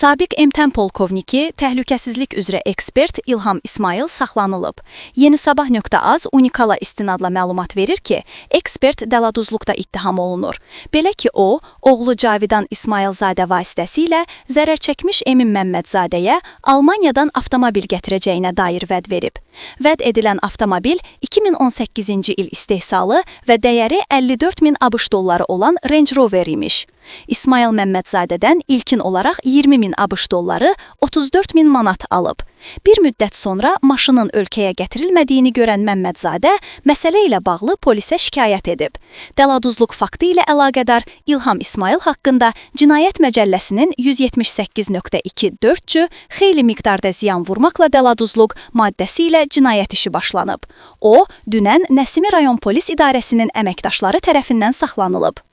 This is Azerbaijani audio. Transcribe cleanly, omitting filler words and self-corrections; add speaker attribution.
Speaker 1: Sabiq MTEM polkovniki, təhlükəsizlik üzrə ekspert İlham İsmayıl saxlanılıb. Yenisabah.az Unikala istinadla məlumat verir ki, ekspert dəladuzluqda ittiham olunur. Belə ki, o, oğlu Cavidan İsmayılzadə vasitəsilə zərər çəkmiş Emin Məmmədzadəyə Almaniyadan avtomobil gətirəcəyinə dair vəd verib. Vəd edilən avtomobil 2018-ci il istehsalı və dəyəri 54 min ABŞ dolları olan Range Rover imiş. İsmayıl Məmmədzadədən ilkin olaraq 20 min ABŞ dolları 34 min manat alıb. Bir müddət sonra maşının ölkəyə gətirilmədiyini görən Məmmədzadə məsələ ilə bağlı polisə şikayət edib. Dəladuzluq faktı ilə əlaqədar İlham İsmayıl haqqında Cinayət Məcəlləsinin 178.2.4-cü xeyli miqdarda ziyan vurmaqla dəladuzluq maddəsi ilə cinayət işi başlanıb. O, dünən Nəsimi rayon polis idarəsinin əməkdaşları tərəfindən saxlanılıb.